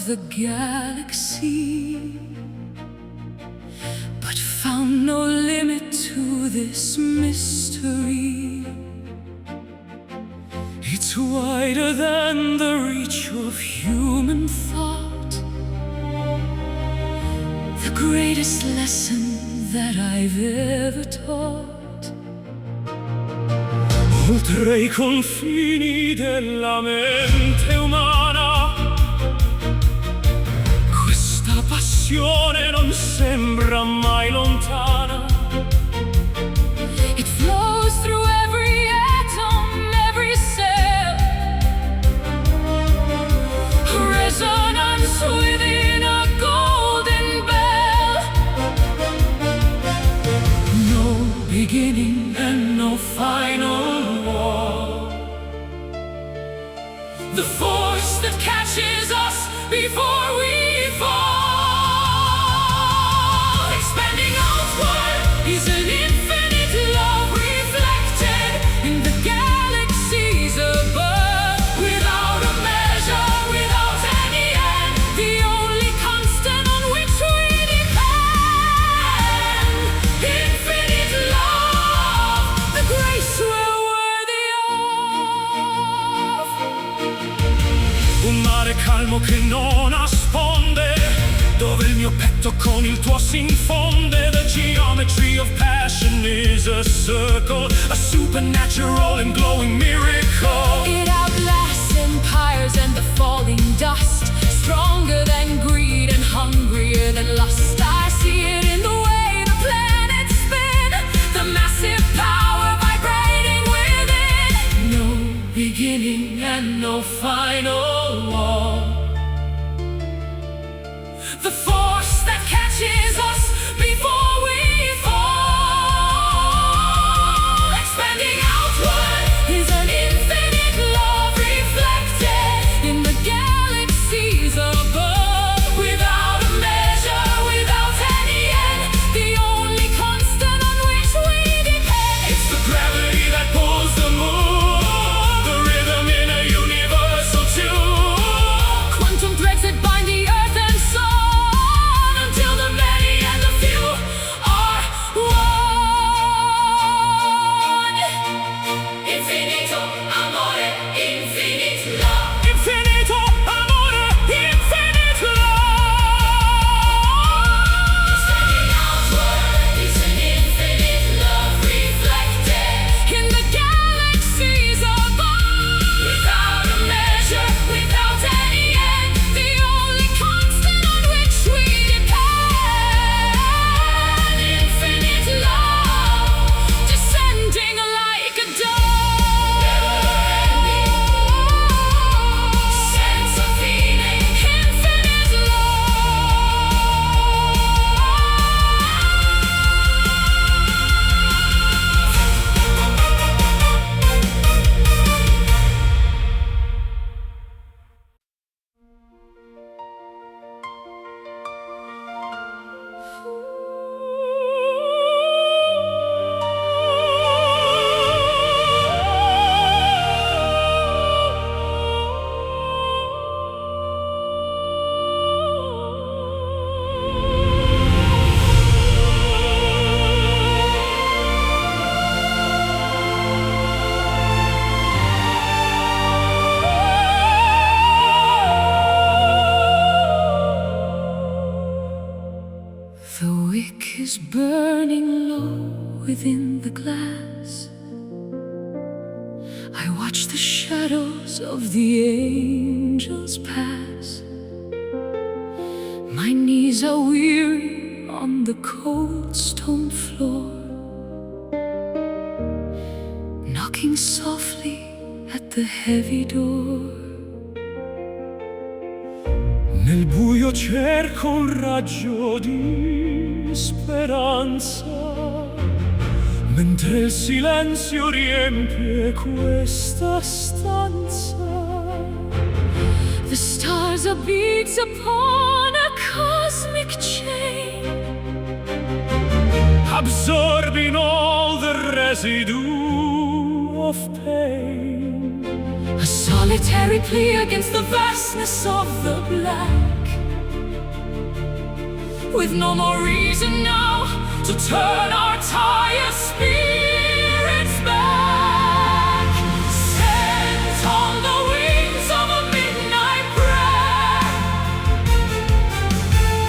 the galaxy, but found no limit to this mystery. It's wider than the reach of human thought, the greatest lesson that I've ever taught. Oltre I confini della mente umana, questa passione non sembra mai lontana. It flows through every atom, every cell, resonance within a golden bell. No beginning and no final. The force that catches us before we fall, expanding outward, is an infinite love reflected in the galaxies above. Without a measure, without any end, the only constant on which we depend. Infinite love, the grace we're worthy of. Un mare calmo che non nasconde, dove il mio petto con il tuo si infonde. The geometry of passion is a circle, a supernatural and glowing miracle. It outlasts empires and the falling dust, stronger than greed and hungrier than lust. I see it in the way the planets spin, the massive power vibrating within. No beginning and no final law. The force that catches us before we fall, expanding outward, is an infinite love reflected in the galaxies above. Without a measure, without any end, the only constant on which we depend. It's the gravity that pulls the moon, the rhythm in a universal tune. Quantum threads that bind the earth and sun, until the many and the few are one. Infinito amore, infinite love. Infinito amore, infinite love. Extending outward is an infinite love reflected in the galaxies above. Without a measure, without any end, the only constant on which we depend. Infinite love, descending like a dove. Never-ending sense of feeling. Infinite The wick is burning low within the glass. I watch the shadows of the angels pass. My knees are weary on the cold stone floor, knocking softly at the heavy door. Nel buio cerco un raggio di speranza, mentre il silenzio riempie questa stanza. The stars are beads upon a cosmic chain, absorbing all the residue of pain. A A solitary plea against the vastness of the black, with no more reason now to turn our tired spirits back. Sent on the wings of a midnight prayer,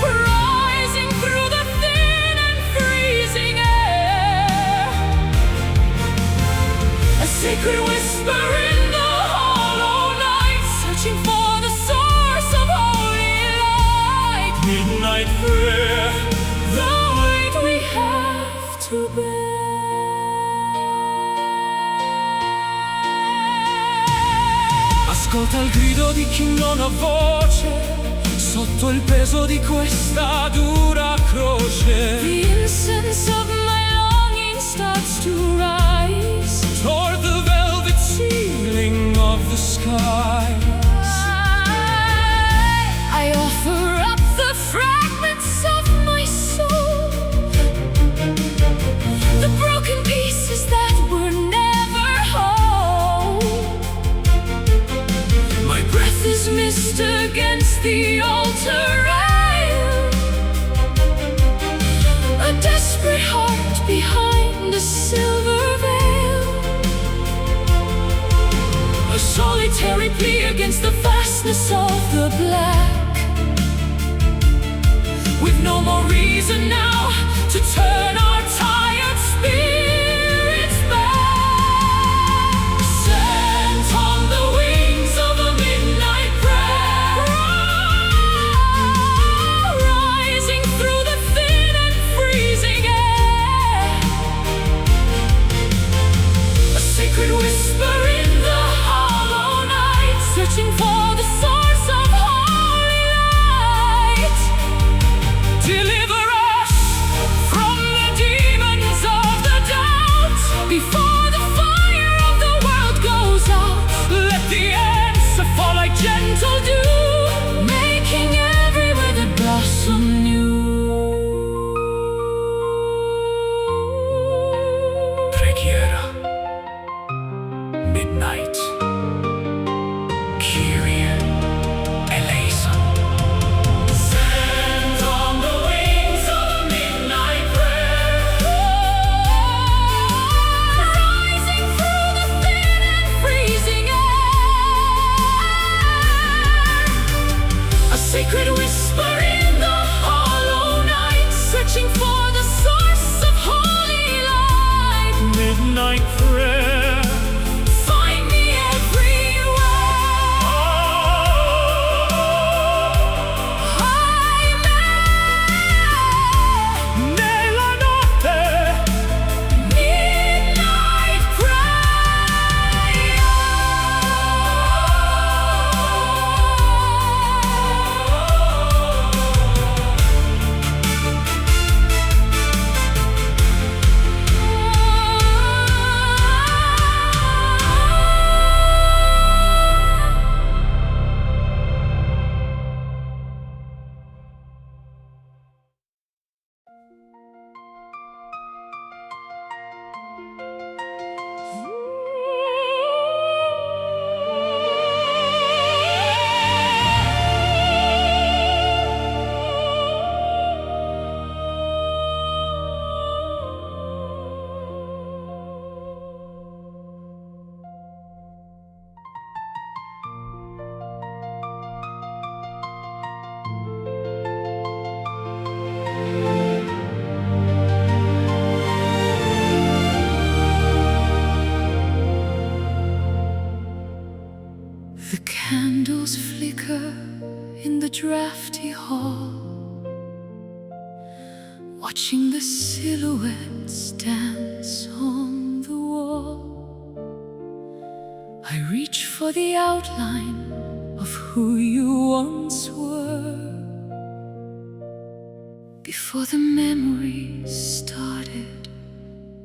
rising through the thin and freezing air, a sacred whisper in the hollow night, searching for the source of holy light. Midnight prayer, the weight we have to bear. Ascolta il grido di chi non ha voce, sotto il peso di questa dura croce. The incense of my longing starts to rise toward the velvet ceiling of the skies. I offer up the fragments of my soul, the broken pieces that were never whole. My breath is missed against the altar rail, a desperate heart behind a silver veil, a solitary plea against the vastness of the black, with no more reason now to turn our tired spirits back. Sent on the wings of a midnight prayer, rising through the thin and freezing air, a sacred whisper in the hollow night, searching for the source of holy light. Deliver us from the demons of the doubt, before the fire of the world goes out. Let the answer fall like gentle dew, making every withered blossom new. Preghiera, midnight, Kyrie eleison. Sent on the wings of a midnight prayer, rising through the thin and freezing air, a sacred whisper in the hollow night, searching for the source of holy light. Midnight prayer, find me everywhere. Nella notte, midnight prayer. The candles flicker in the drafty hall, watching the silhouettes dance on the wall. I reach for the outline of who you once were, before the memories started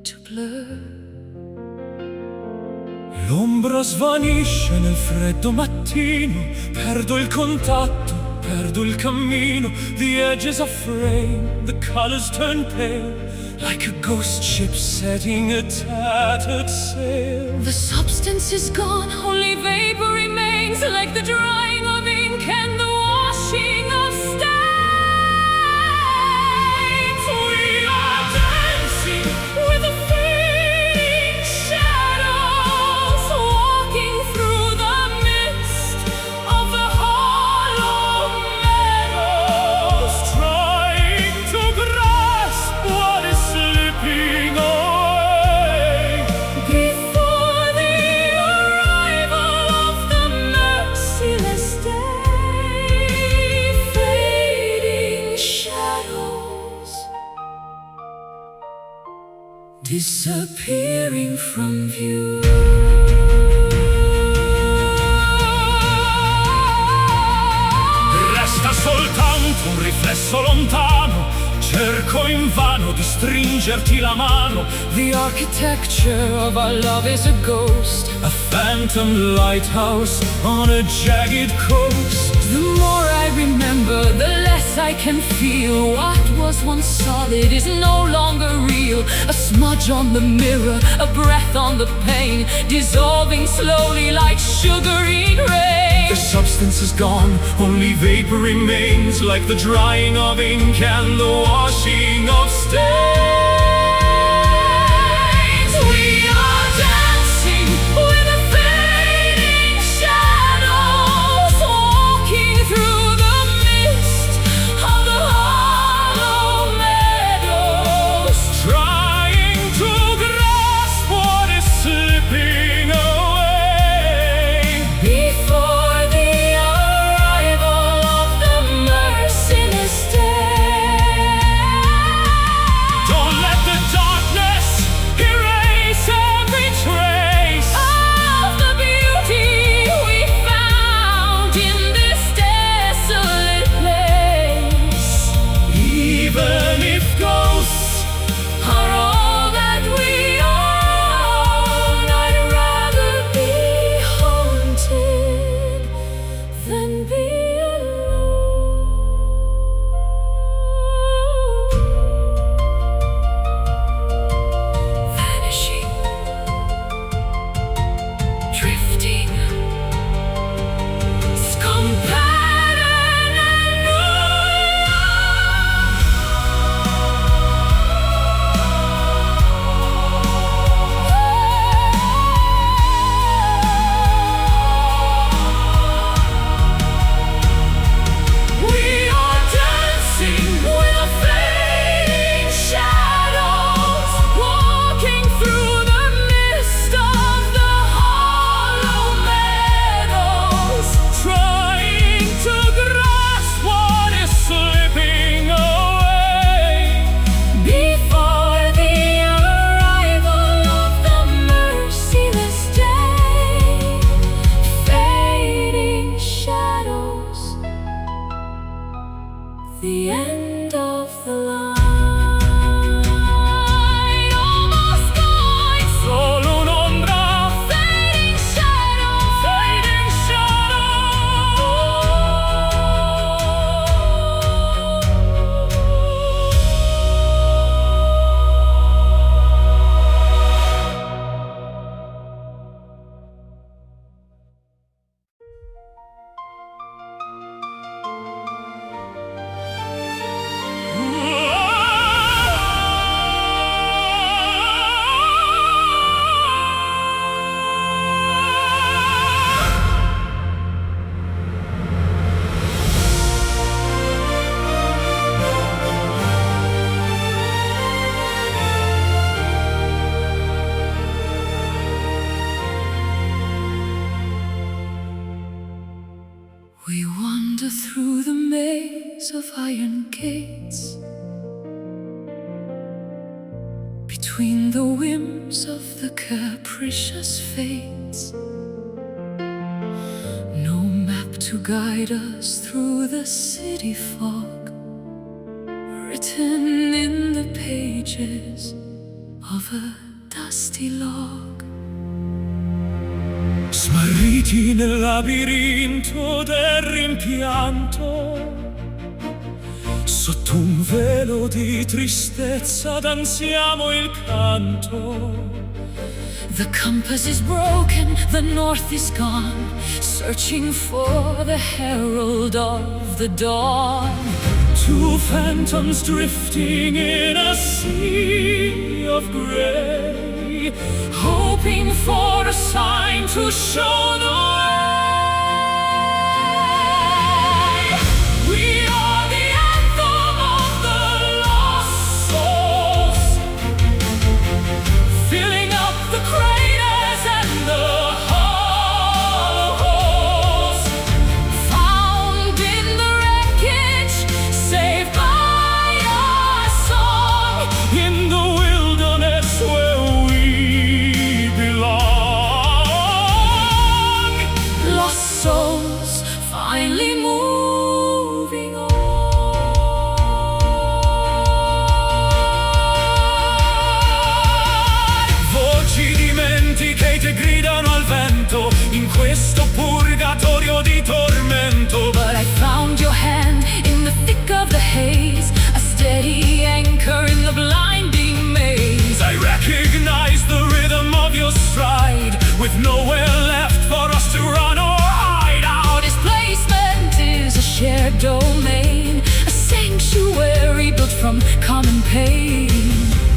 to blur. L'ombra svanisce nel freddo mattino, perdo il contatto, perdo il cammino. The edges are frayed, the colors turn pale, like a ghost ship setting a tattered sail. The substance is gone, only vapor remains, like the drying of ink and the washing of stains. We are dancing With the fading shadows, walking through the mist of the hollow meadows, trying to grasp what is slipping away. before the arrival of the merciless day. Fading shadows, disappearing from view. Resta soltanto un riflesso lontano, cerco invano di stringerti la mano. The architecture of our love is a ghost. A phantom lighthouse on a jagged coast. The more I remember, the less I can feel. What was once solid is no longer real. A smudge on the mirror, a breath on the pane, dissolving slowly like sugar in rain. The substance is gone, only vapor remains, like the drying of ink and the washing of stains. We are dancing with the fading shadows, walking through the mist of the hollow meadows, Trying to grasp what is slipping away. before the arrival of the merciless day. Don't let the darkness erase every trace Of the beauty we found in this desolate place. even if ghosts Are all that we own. I'd rather be haunted than be alone. Vanishing, drifting, we are dancing with the fading shadows, walking through the mist of the hollow meadows, trying to grasp what is slipping away. before the arrival of the merciless day. Fading shadows, the end of the line. Almost gone. Solo un'ombra, Fading shadows, fading we wander through the maze of iron gates, between the whims of the capricious fates. No map to guide us through the city fog, written in the pages of a dusty log. smarriti nel labirinto del rimpianto, Sotto un velo di tristezza danziamo il canto. The compass is broken, the north is gone, searching for the herald of the dawn. Two phantoms drifting in a sea of gray, hoping for a sign to show the way. We are the anthem of the lost souls, filling up the craters and the hollows, found in the wreckage, saved by our song, in the wilderness where we belong. lost souls finally moving on. Voci dimentiche gridano al vento in questo purgatorio di tormento. But I found your hand in the thick of the haze, a steady anchor in the blinding maze. I recognize the rhythm of your stride, with nowhere left for us to run or hide. Our displacement is a shared domain, a sanctuary built from common pain.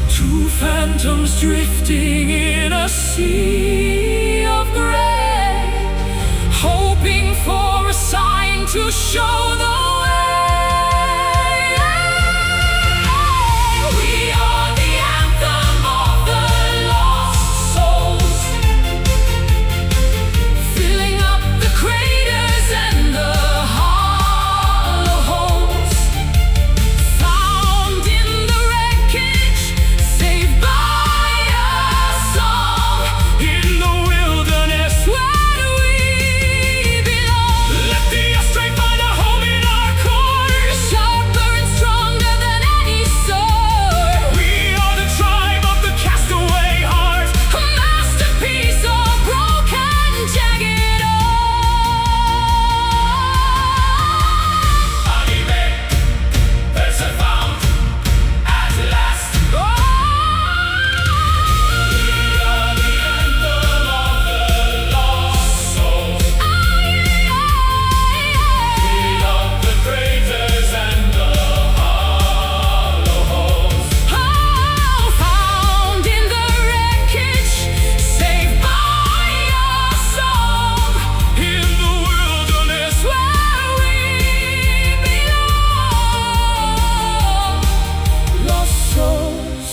Two phantoms drifting in a sea of gray, Hoping for a sign to show the way. We are the anthem of the lost souls, filling up the craters and the hollows, found in the wreckage, saved by a song, in the wilderness. where we belong. Let the astray find a home in our chords. Sharper and stronger than any sword, We are the tribe of the castaway heart. a masterpiece of broken, jagged art. Anime, person found at last. We are the anthem of the lost souls. Fill up the craters and the hollows. Found in the wreckage, saved by your song, In the wilderness, where we belong. Lost souls,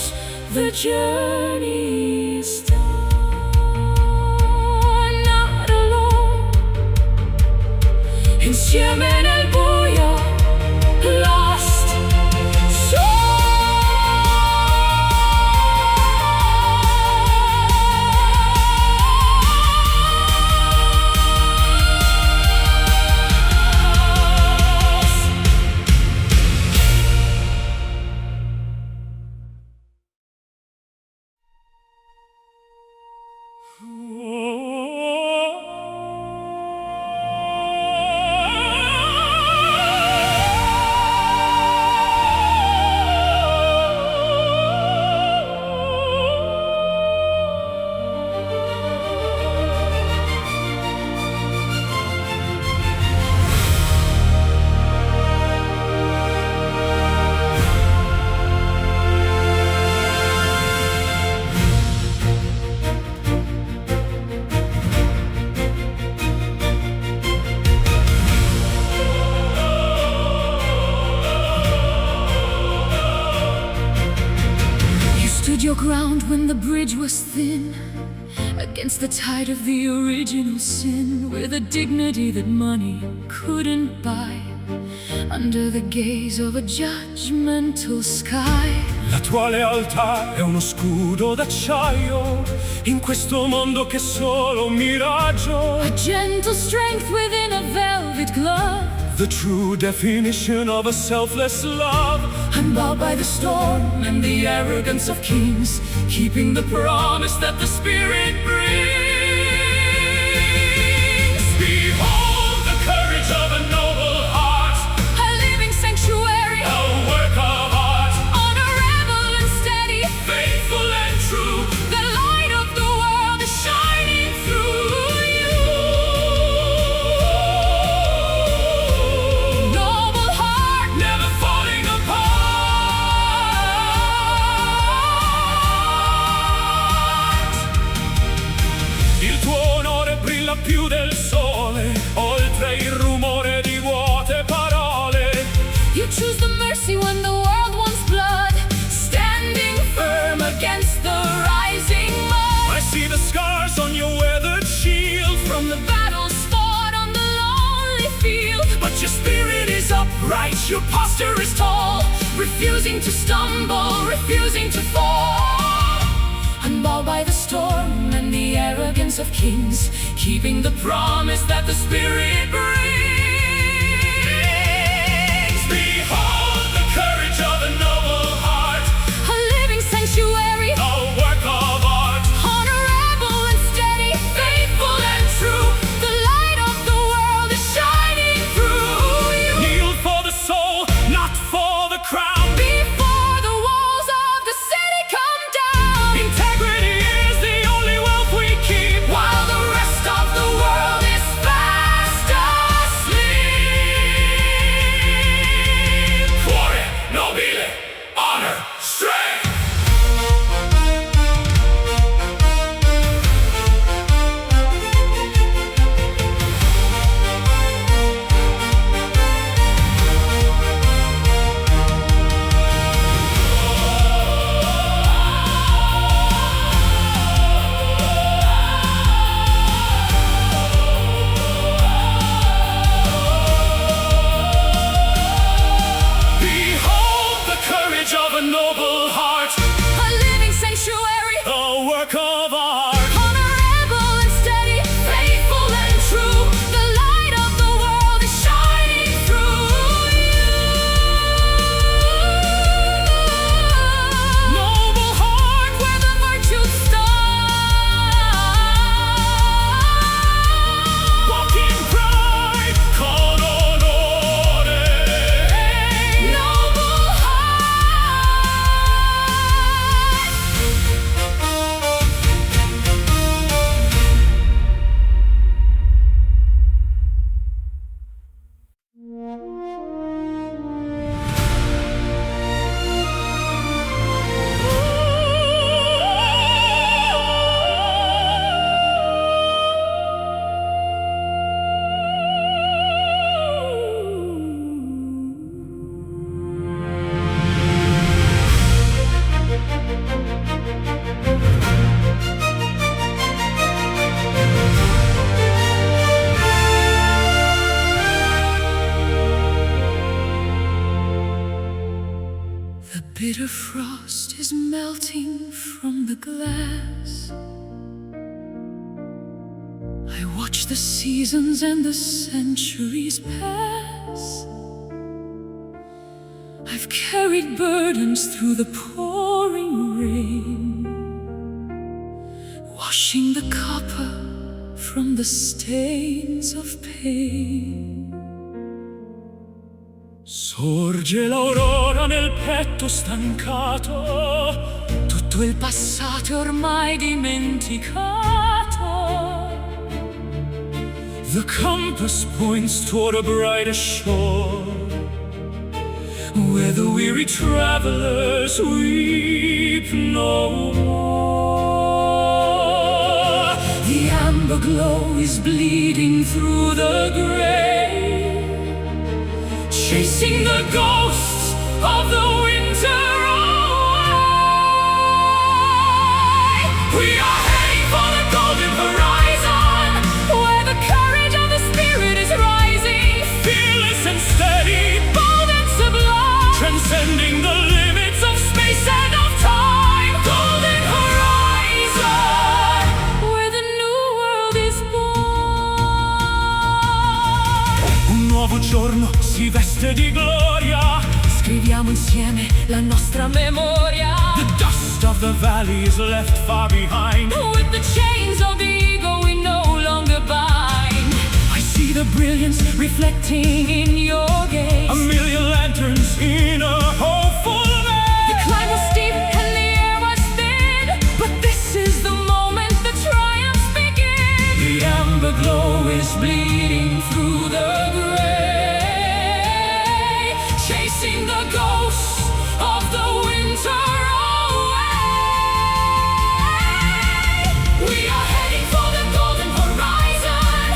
the journey's done, not alone. Insieme nel buio, lost souls. You stood your ground when the bridge was thin, against the tide of the original sin, with a dignity that money couldn't buy, under the gaze of a judgmental sky. la tua lealtà è uno scudo d'acciaio in questo mondo che è solo un miraggio. A gentle strength within a velvet glove, The true definition of a selfless love. I'm bowed by the storm and the arrogance of kings, keeping the promise that the Spirit brings. Behold the courage of a noble heart, A living sanctuary, a del sole, oltre il rumore di vuote parole. You choose the mercy when the world wants blood, standing firm against the rising mud. I see the scars on your weathered shield From the battles fought on the lonely field. but your spirit is upright, your posture is tall, Refusing to stumble, refusing to fall. Unbowed by the storm and the arrogance of kings, keeping the promise that the Spirit brings. Behold the courage of a noble heart, a living sanctuary, a work of art. honorable and steady, faithful and true. The light of the world is shining through you. Kneel for the soul, not for the crown. Before the walls of the city come down, Integrity is the only wealth we keep, while the rest of the world is fast asleep. Cuore nobile, honor, strength. Behold the courage of a noble heart, A living sanctuary, a work of art. honorable and steady, faithful and true. The light of the world is shining through you. Noble heart, Where the virtues stand. walk in pride, con onore. Noble The bitter frost is melting from the glass. I watch the seasons and the centuries pass. I've carried burdens through the pouring rain, washing the copper from the stains of pain. Sorge l'aurora nel petto stancato, Tutto il passato è ormai dimenticato. the compass points toward a brighter shore, where the weary travelers weep no more. The amber glow is bleeding through the gray, Chasing the ghosts of the winter away. We are heading for the golden horizon, where the courage of the spirit is rising, fearless and steady, bold and sublime, transcending the limits of space and of time. golden horizon, where the new world is born. Un nuovo giorno si veste di gloria, Scriviamo insieme la nostra memoria. the dust of the valley is left far behind. With the chains of the ego we no longer bind. I see the Brilliance reflecting in your gaze. a million lanterns in a hopeful The climb was maze. steep and the air was thin, but this is the moment the triumphs begin. The amber glow is Bleeding through the gray, chasing the ghosts of the winter away. We are heading for the golden horizon,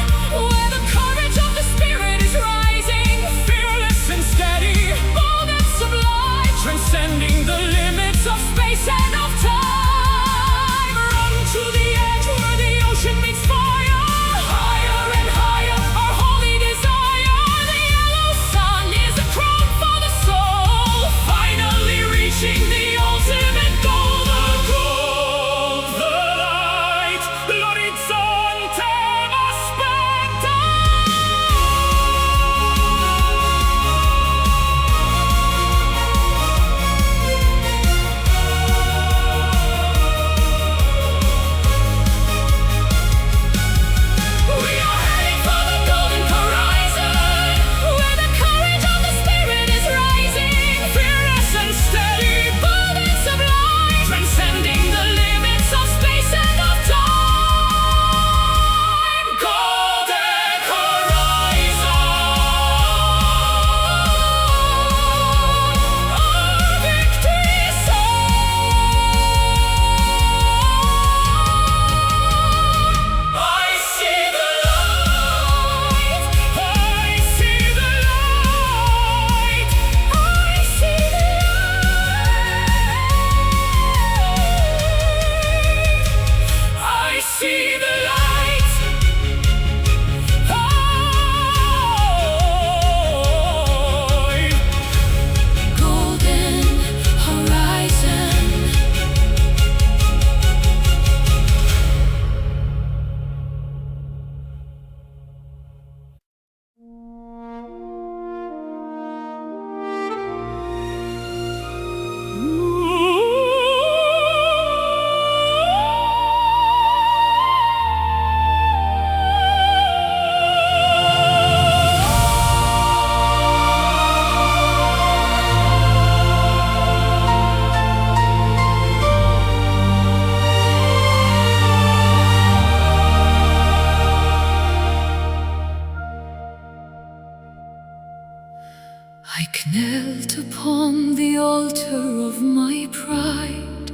I knelt upon the altar of my pride,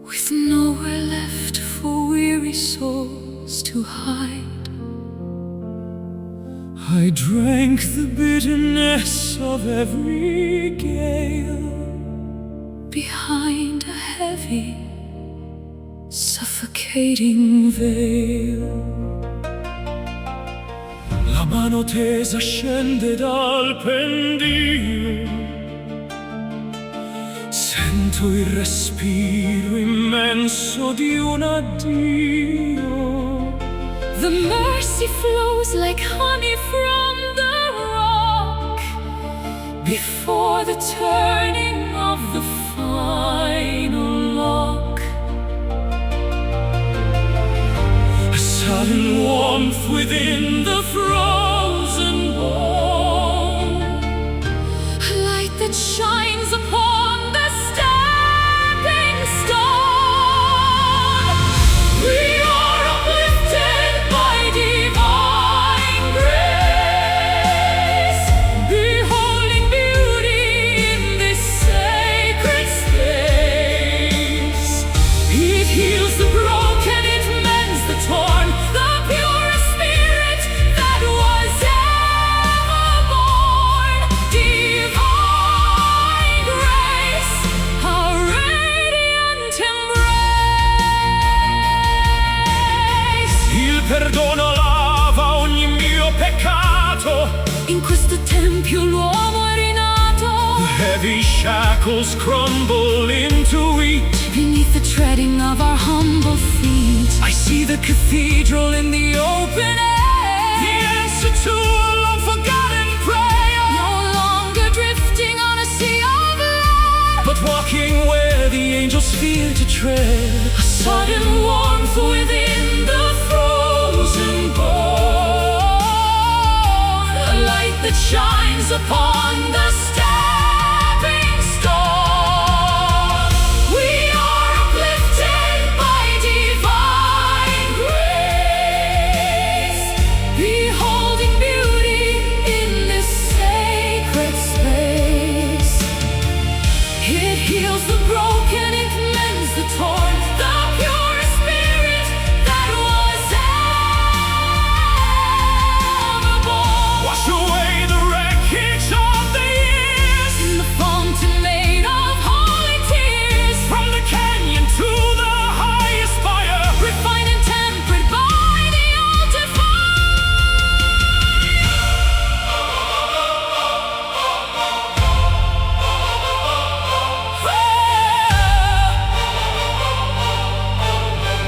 with nowhere left for weary souls to hide. I drank the bitterness of every gale, behind a heavy, suffocating veil. La mano tesa scende dal pendio, sento il respiro immenso di un addio. The mercy flows like honey from the rock, before the turning of the final lock. A sudden warmth within the frozen bone, a light that shines upon the stepping stone. We are uplifted by divine grace, beholding beauty in this sacred space. it heals the broken, it mends the torn, The purest spirit that was ever born. Divine grace, our radiant embrace. il perdono lava ogni mio peccato. In questo tempio l'uomo è rinato, The heavy shackles crumble into wheat. beneath the treading of our humble feet. I see the cathedral in the open air, the answer to a long-forgotten prayer. No longer drifting on a sea of light, But walking where the angels fear to tread. a sudden warmth within the frozen bone, a light that shines upon the stepping stone. We are uplifted by divine grace, beholding beauty in this sacred space. It heals the broken, it mends the torn, the pure spirit that was ever born. Wash away the wreckage of the years, In the fountain made of holy tears, from the canyon to the highest fire. refined and tempered by the altar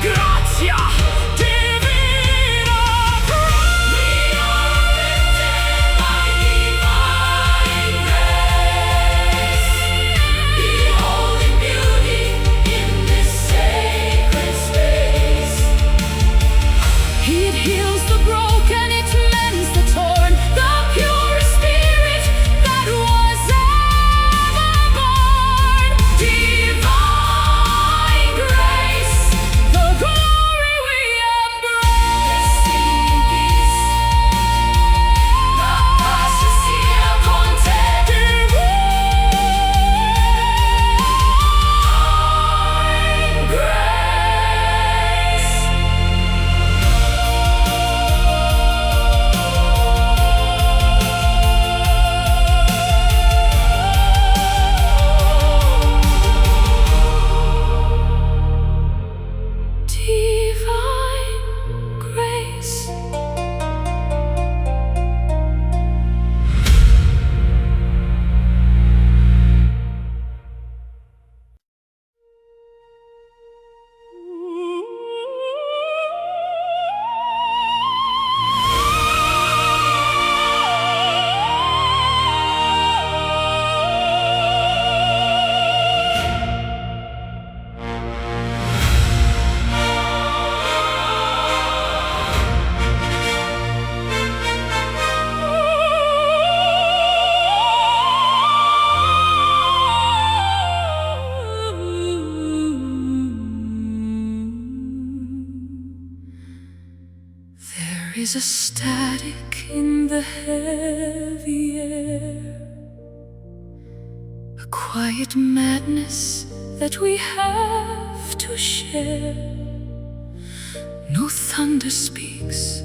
Grazia divina. We are lifted by divine grace, beholding beauty in this sacred space. It heals the broken, it mends the torn, the pure spirit that was ever born. Divine grace, the glory we embrace. Singing peace, la paz sia con te. Divine grace. is a static in the heavy air, a quiet madness that we have to share. No thunder speaks,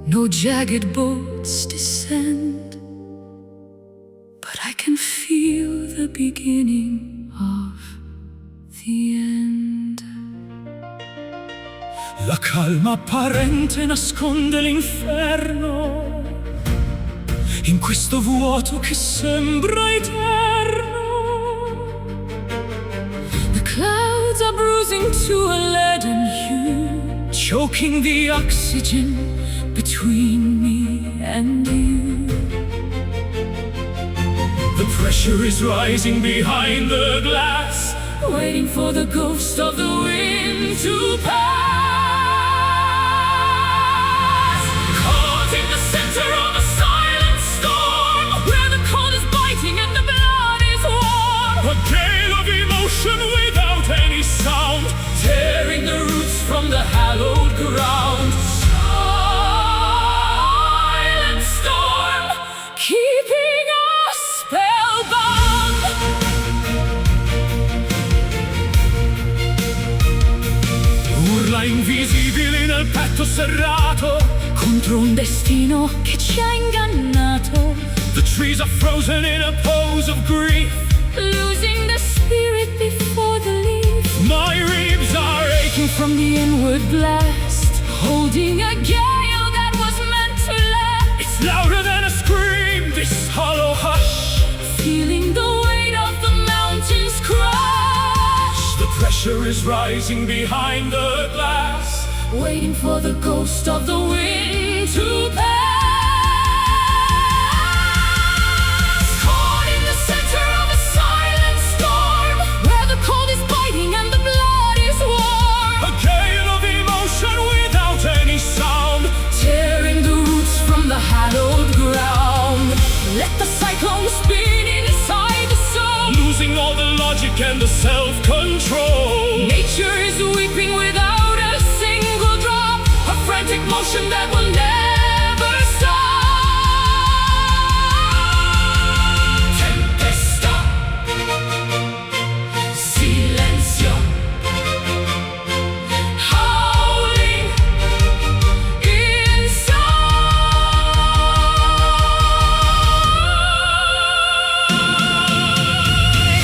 no jagged bolts descend, but I can feel the beginning of the end. La calma apparente nasconde l'inferno in questo vuoto che sembra eterno. The clouds are bruising to a leaden hue, Choking the oxygen between me and you. The pressure is rising behind the glass, Waiting for the ghost of the wind to pass. caught in the center of a silent storm, Where the cold is biting and the blood is warm. a gale of emotion without any sound, Tearing the roots from the hallowed ground. Silent storm, keeping us spellbound. urla invisibili nel petto serrato. Contro un destino che ci ha ingannato. The trees are frozen in a pose of grief. Losing the spirit before the leaf. My ribs are aching From the inward blast, holding a gale that was meant to last. It's louder than a scream, this hollow hush. Feeling the weight of the mountains crush. The pressure is rising behind the glass, Waiting for the ghost of the wind to pass. Caught in the center of a silent storm, where the cold is biting and the blood is warm. a gale of emotion without any sound. Tearing the roots from the hallowed ground. Let the cyclone spin inside the soul. Losing all the logic and the self-control. Nature is weeping without a single drop. A frantic motion that will never stop. Tempesta, silenzio, howling inside.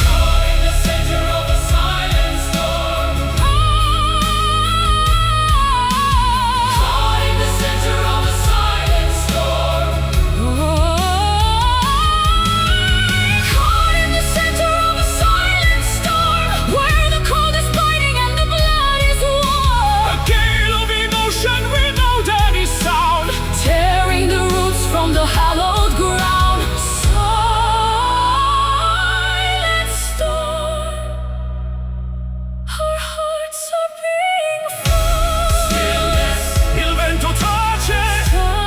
Caught in the center of a silent storm. Caught in the center of a silent storm. Caught in the center of a silent storm, where the cold is biting and the blood is warm. A gale of emotion without any sound. Tearing the roots from the hallowed ground. Silent storm, our hearts are being formed. Stillness, il vento tace. Silent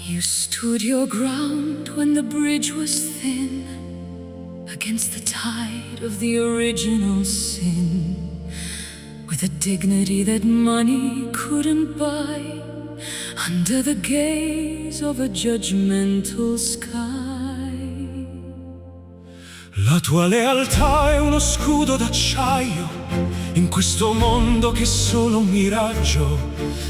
You stood your ground when the bridge was thin, against the tide of the original sin, with a dignity that money couldn't buy, under the gaze of a judgmental sky. La tua lealtà è uno scudo d'acciaio in questo mondo che è solo un miraggio.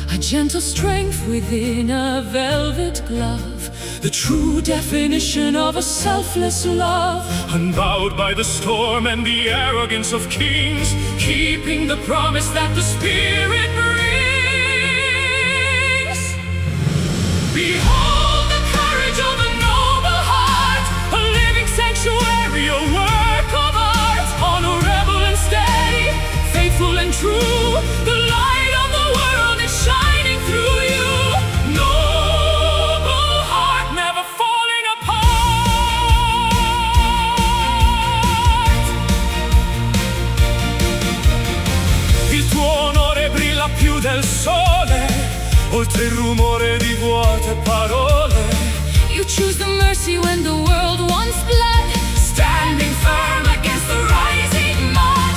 A gentle strength within a velvet glove, The true definition of a selfless love, unbowed by the storm and the arrogance of kings, keeping the promise that the Spirit brings. Behold the courage of a noble heart, a living sanctuary, a work of art, honorable and steady, faithful and true. The light of the world is shining through you. Più del sole, oltre il rumore di vuote parole. you choose the mercy when the world wants blood, Standing firm against the rising mud.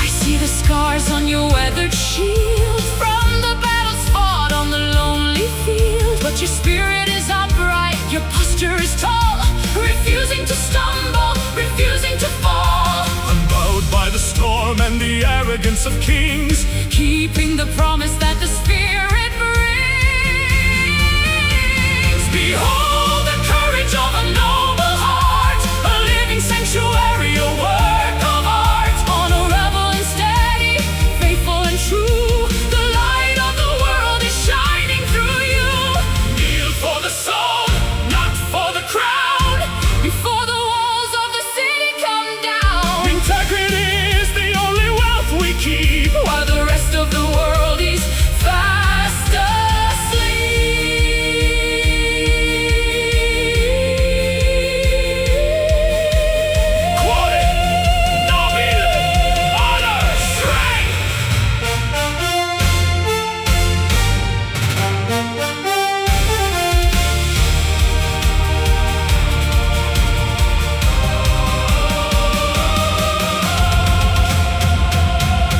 I see the scars on your weathered shield from the battles fought on the lonely field. But your spirit is upright, your posture is tall, refusing to stumble, refusing to fall. Unbowed by the storm and the arrogance of kings, Keeping the promise that the Spirit brings. behold the courage of a noble heart, a living sanctuary, a work of art, Honorable and steady, faithful and true. the light of the world is shining through you. Kneel for the soul, not for the crown. Before the walls of the city come down, Integrity is the only wealth we keep, while the rest of the world is fast asleep. Cuore, nobile, honor, strength.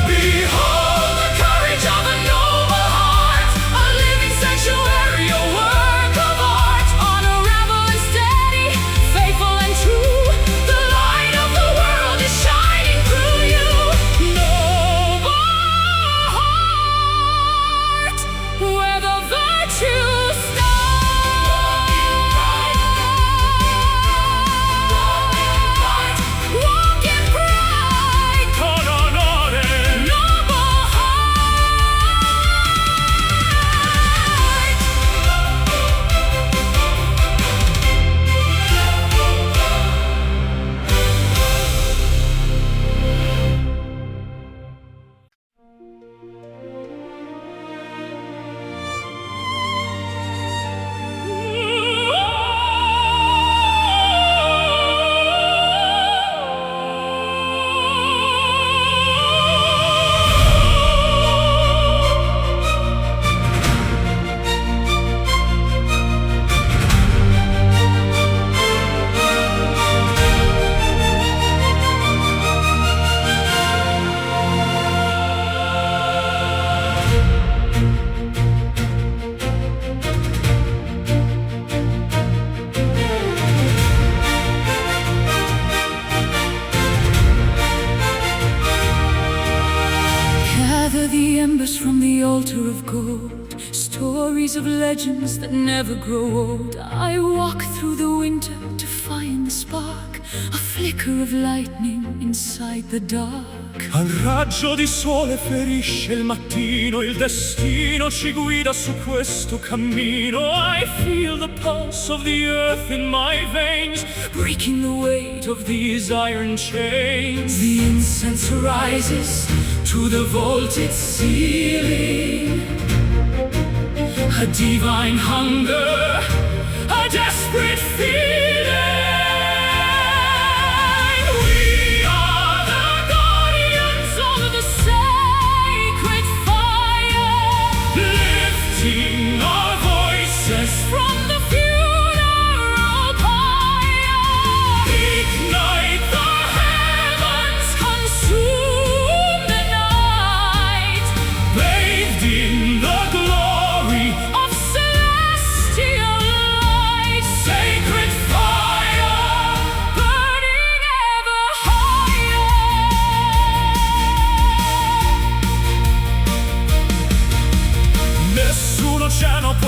Behold the courage of a noble heart, a living sanctuary, a work of art, Honorable and steady, faithful and true. the light of the world is shining through you. Noble heart, where the virtues start. Walk in pride, Con onore, noble heart. Gather the embers from the altar of gold, stories of legends that never grow old. I walk through the winter to find the spark, a flicker of lightning inside the dark. al raggio di sole ferisce il mattino, il destino ci guida su questo cammino. I feel the pulse of the earth in my veins, breaking the weight of these iron chains. The incense rises To the vaulted ceiling, a divine hunger, a desperate feeling. We are the guardians of the sacred fire, lifting our voices from the funeral pyre. ignite the heavens, Consume the night bathed in the glory, of celestial light. sacred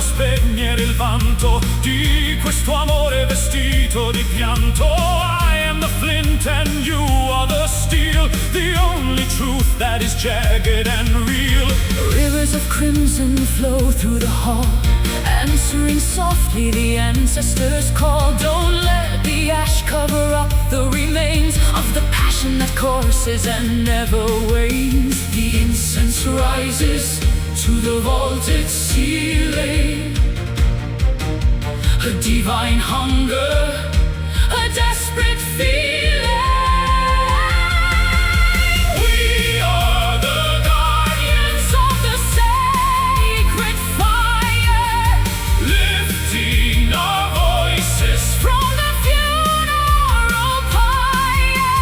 spegnere il vanto di questo amore vestito di pianto. I am the flint and you are the steel, the only truth that is jagged and real. Rivers of crimson flow through the hall, answering softly the ancestors' call. Don't let the ash cover up the remains of the passion that courses and never wanes. The incense rises to the vaulted ceiling, a divine hunger, a desperate feeling. We are the guardians of the sacred fire, Lifting our voices from the funeral pyre.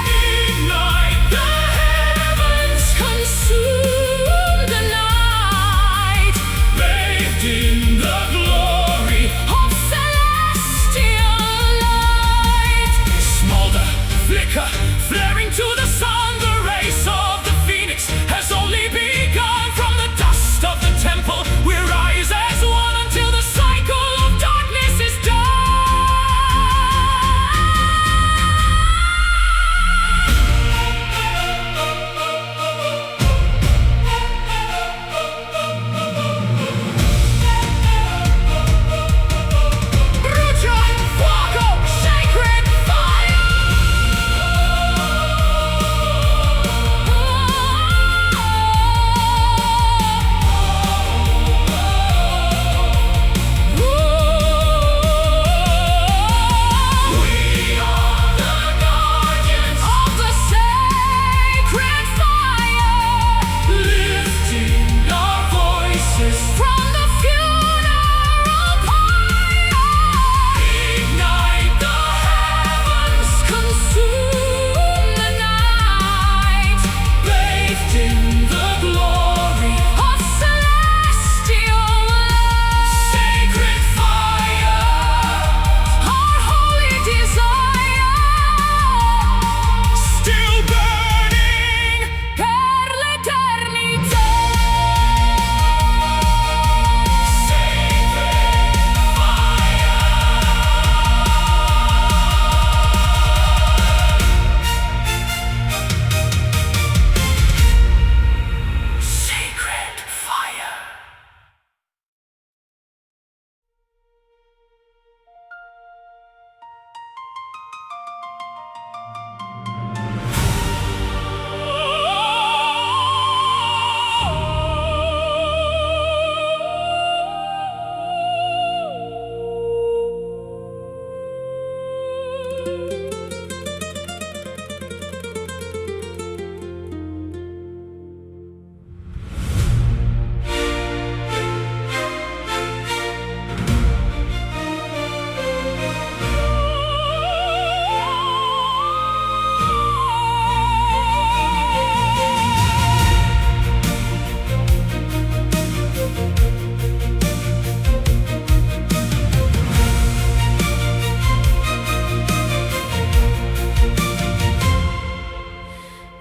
ignite the heavens, Consume the night bathed in the glory. of celestial light. Smolder, flicker, flaring to the sun. The race of the phoenix has only begun. From the dust of the temple we rise as one until the cycle of darkness is done. Brucia, fuoco, sacred fire. We are the guardians Of the sacred fire, lifting our voices. from the funeral pyre. Ignite the heavens, Consume the night bathed in the glory. of celestial light. Sacred fire, Our holy desire, still burning. per l'eternità. Sacred fire.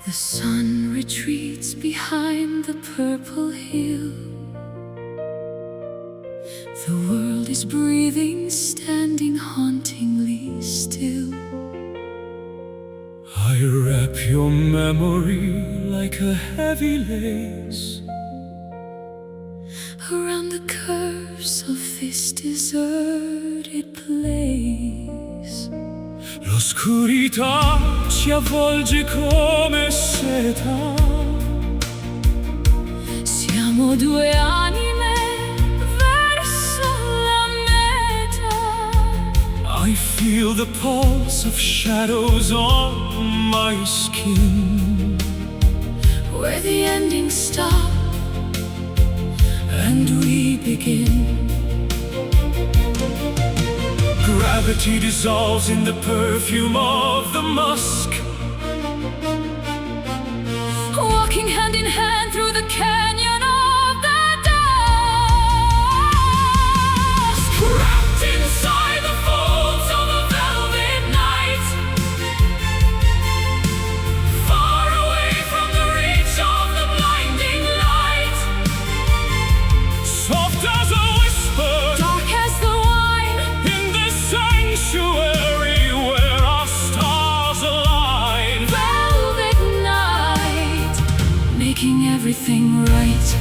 The sun retreats behind the purple hill. The world is breathing, standing hauntingly still. I wrap your memory like a heavy lace Around the curves of this deserted place. L'oscurità ci avvolge come seta. Siamo due anime verso la meta. I feel the pulse of shadows on my skin, Where the endings stop and we begin. Gravity dissolves in the perfume of the musk. Walking hand in hand through the canyon of the dusk. Wrapped inside the folds of a velvet night, far away from the reach of the blinding light. Soft as a whisper everything right.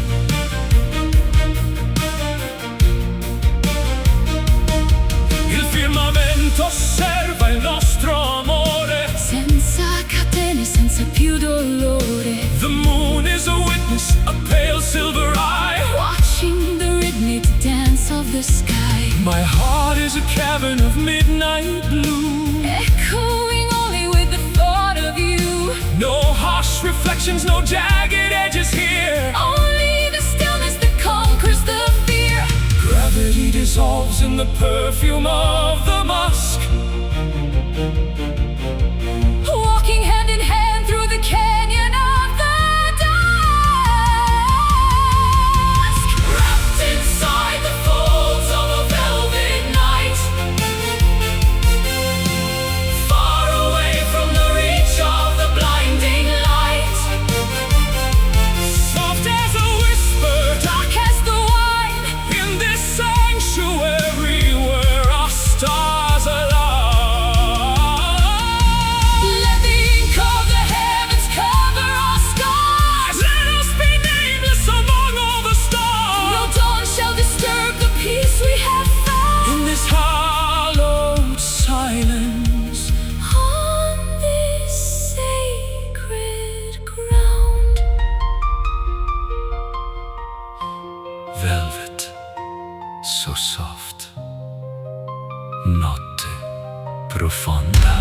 Il firmamento osserva il nostro amore, senza catene, senza più dolore. The moon is a witness, a pale silver eye, watching the rhythmic dance of the sky. My heart is a cavern of midnight blue, echoing only with the thought of you. No harsh reflections, no jagged edges here, only the stillness that conquers the fear. Gravity dissolves in the perfume of the musk, walking hand in hand through the canyon of the dusk. Wrapped inside the folds of a velvet night, far away from the reach of the blinding light, soft as a whisper, dark as the wine, in this sanctuary where our stars align. Let the ink of the heavens cover our skies. Let us be nameless among all the stars. No dawn shall disturb the peace we have found. In this hallowed silence, On this sacred ground. velvet, so soft, notte profonda.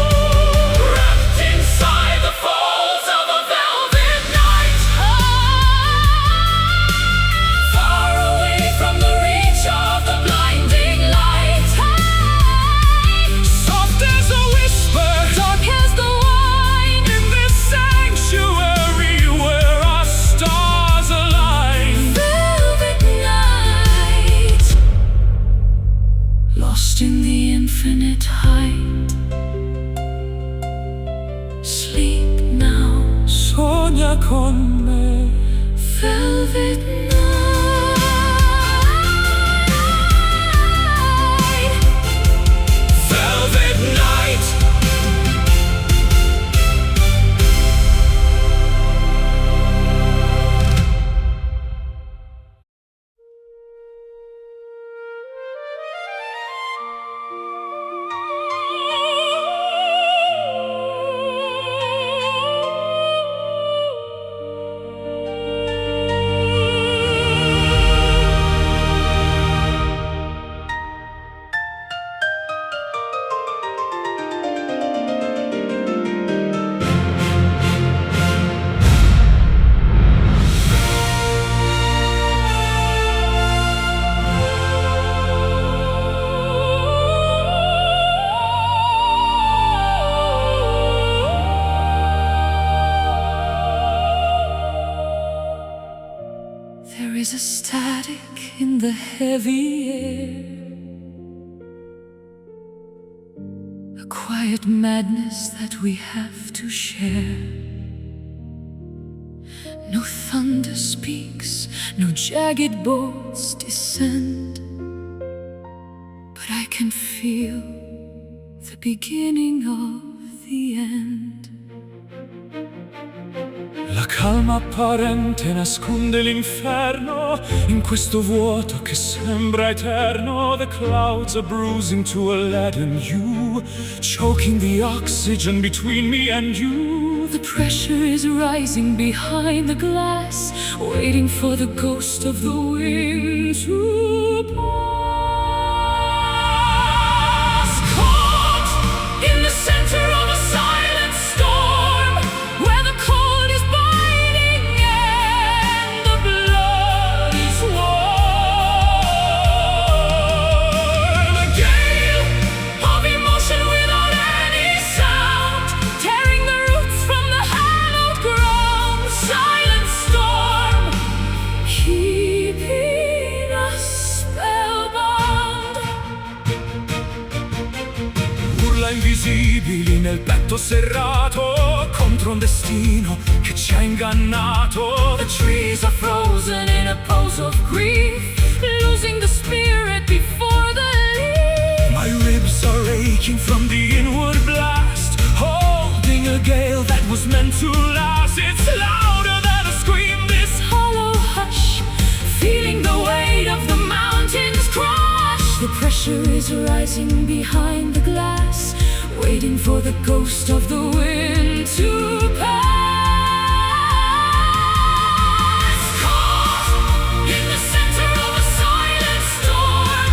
Wrapped inside the folds of a velvet night, far away from the reach of the blinding light, soft as a whisper, Dark as the wine, in this sanctuary where our stars align. velvet night, lost in the infinite height. Sleep now, Sogna con me, velvet night. velvet night. There is a static in the heavy air, a quiet madness that we have to share. No thunder speaks, no jagged bolts descend, but I can feel the beginning of the end. La calma apparente nasconde l'inferno in questo vuoto che sembra eterno. The clouds are bruising to a leaden hue, choking the oxygen between me and you. The pressure is rising behind the glass, waiting for the ghost of the wind to pass. Caught in the center of a silent storm, where the cold is biting and the blood is warm. A gale of emotion without any sound, tearing the roots from the hallowed ground. silent storm, Keeping us spellbound. urla invisibili nel petto serrato contro contro un destino che ci ha ingannato. The trees are frozen in a pose of grief, losing the spirit before the leaf. My ribs are aching from the inward blast, holding a gale that was meant to last. It's louder than a scream, this Hollow hush, feeling the weight of the mountains crush. The pressure is rising behind the glass, waiting for the ghost of the wind to pass. Caught in the center of a silent storm,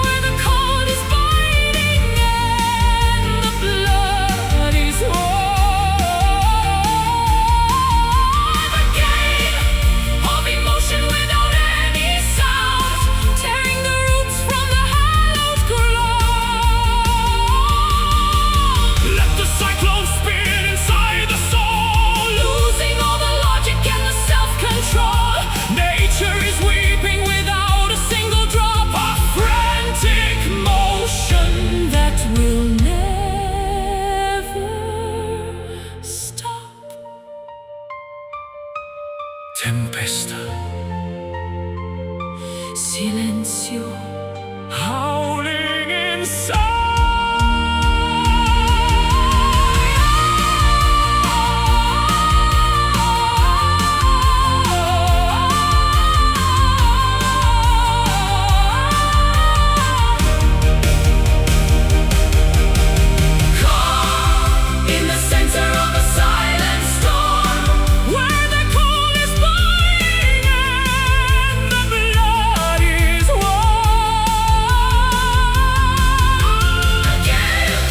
where the cold is biting and the blood is warm. A gale of emotion without any sound, tearing the roots from the hallowed ground. Let the cyclone spin inside the soul, Losing all the logic and the self-control. nature is weeping without a single drop of frantic motion. That will never stop. Tempesta, Silenzio, howling inside. caught in the center of a silent storm, Where the cold is biting and the blood is warm. a gale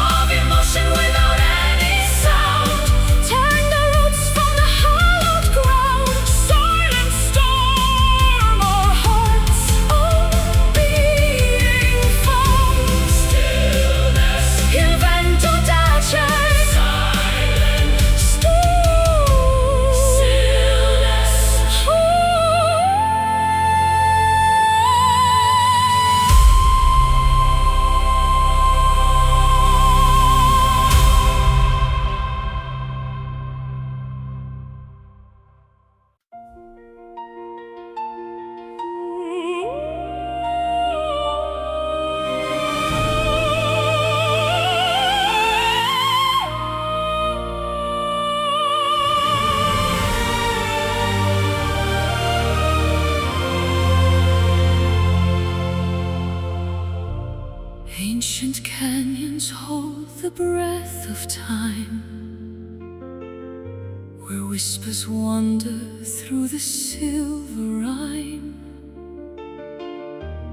of emotion without any sound, tearing the roots from the hallowed ground. Silent storm, our hearts All being found. stillness, Il vento tace, silent stillness. Ancient canyons hold the breath of time, where whispers wander through the silver rime.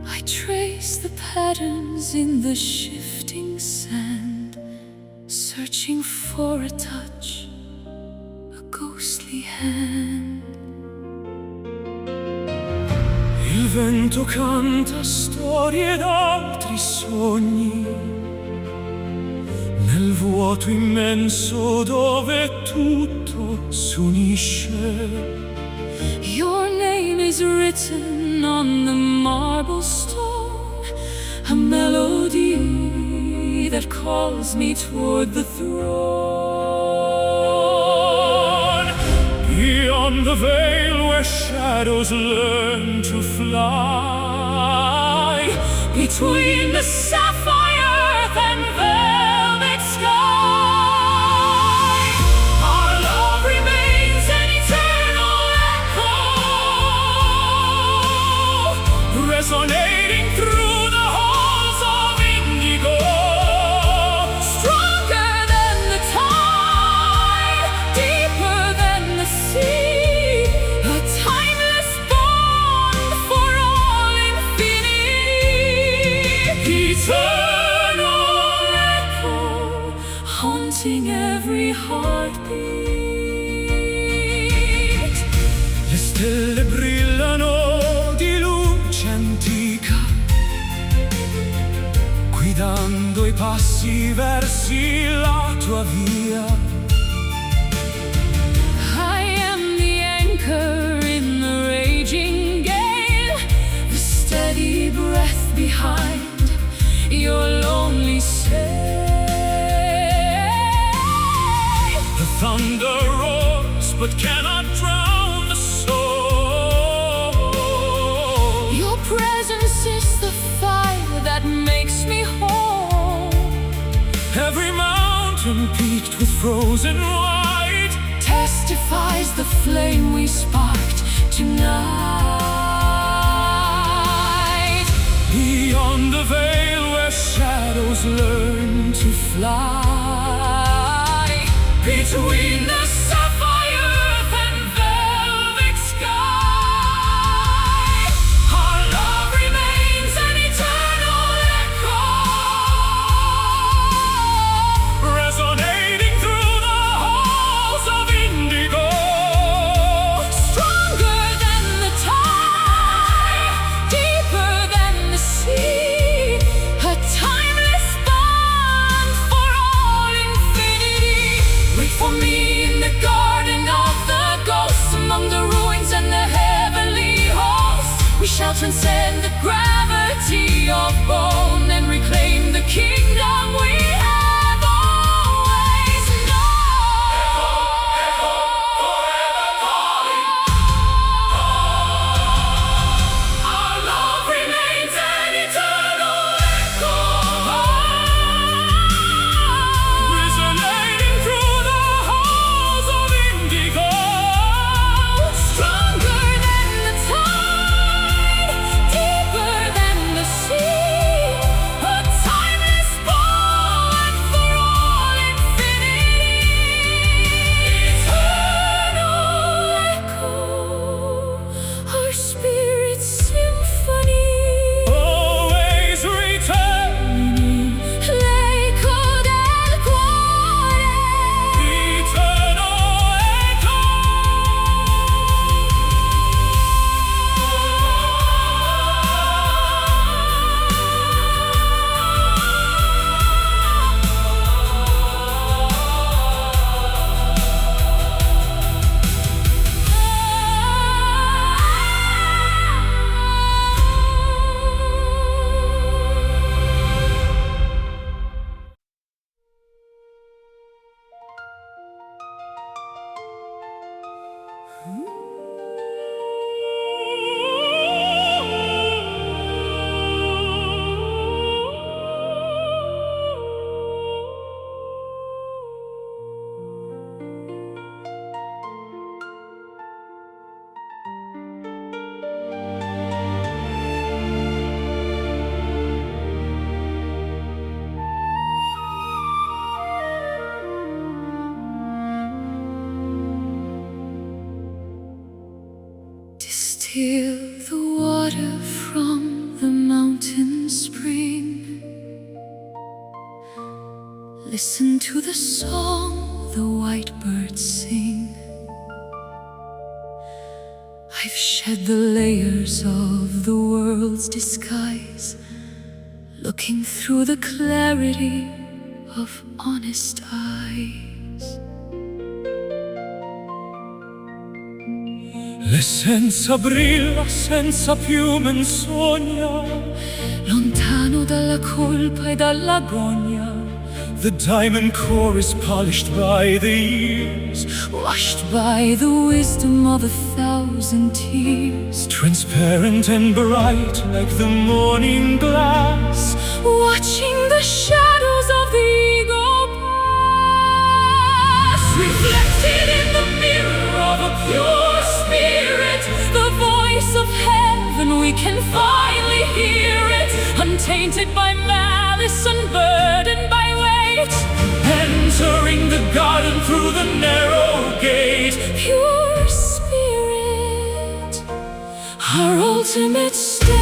I trace the patterns in the shifting sand, searching for a touch, a ghostly hand. il vento canta storie d'altri sogni, nel vuoto immenso dove tutto s'unisce. Your name is written on the marble stone, a melody that calls me toward the throne. Beyond the veil where shadows learn to fly, Between the sapphire earth and velvet sky, our love remains an eternal echo, resonating through the halls of indigo. stronger than the tide, deeper than the sea, a timeless bond for all infinity. Eternal Echo haunting every heartbeat. Le stelle brillano di luce antica, guidando i passi versi la tua via. I am the anchor in the raging gale, the steady breath behind your lonely sail. The but cannot drown the soul. Your presence is the fire that makes me whole. Every mountain peaked with frozen white Testifies the flame we sparked tonight. beyond the veil where shadows learn to fly. Between the sapphire earth and velvet sky, our love remains an eternal echo, resonating through the halls of indigo. Stronger than the tide, deeper than the sea, a timeless bond for all infinity. Wait for me in the garden of the ghosts, among the ruins and the heavenly halls. We shall transcend the gravity of bone and reclaim the kingdom we have always known. Forever calling. Our love remains an eternal echo, resonating through the halls of indigo. Stronger than the tide, deeper than the sea, a timeless bond for all infinity. Eternal echo, our spirit's symphony. Always returning, L'eco del cuore. eternal echo. Distill the water from the mountain spring. Listen to the song the white birds sing. I've shed the layers of the world's disguise, looking through the clarity of honest eyes. L'essenza brilla senza più menzogna, Lontano dalla colpa e dalla gogna, the diamond core is polished by the years, washed by the wisdom of 1,000 tears. transparent and bright like the morning glass. Watching the shadows of the ego pass, reflected in the mirror of a pure spirit, the voice of heaven, we can finally hear it, untainted by malice, unburdened by weight, Entering the garden through the narrow gate. pure spirit, our ultimate state.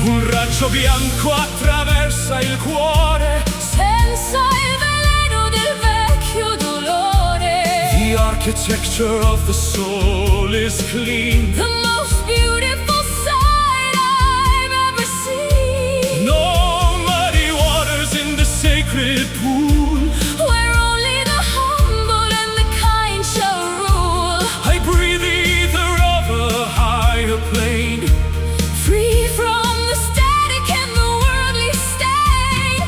Un raggio bianco attraversa il cuore. Senza il veleno del vecchio dolore, The architecture of the soul is clean. the most beautiful sight I've ever seen. No muddy waters in the sacred pool. Where only the humble and the kind shall rule. I breathe the ether of a higher plane. Free from the static and the worldly stain.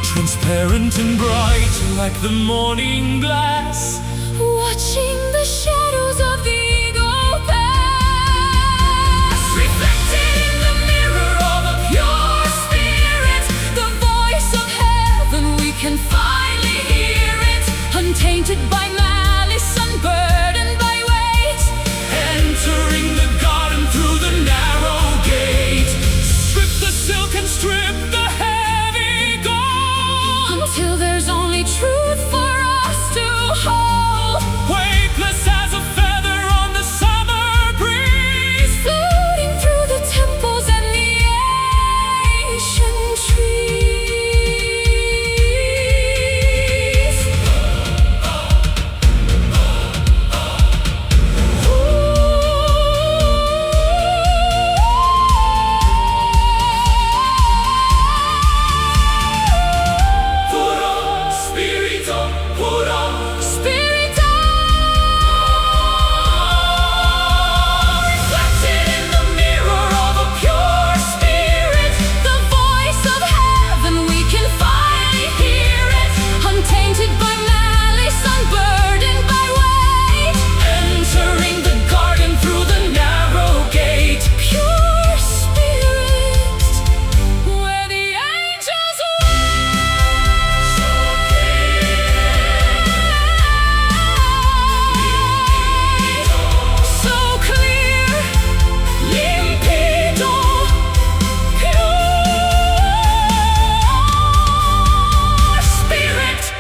like the morning glass, watching the shadows of the ego pass. Reflected in the mirror of a pure spirit, the voice of heaven, we can finally hear it. Untainted by malice, unburdened by weight, entering the garden through the narrow gate. Strip the silk and strip the heavy gold, until there's only truth for us to hold. Weightless as a feather on the summer breeze, Floating through the temples and the ancient trees. puro spirito, puro Spirit reflected in the mirror of a pure spirit, the voice of heaven, we can finally hear it. Untainted by malice, unburdened by weight, entering the garden through the narrow gate. pure spirit, where the angels so clear, Limpido, pure spirit.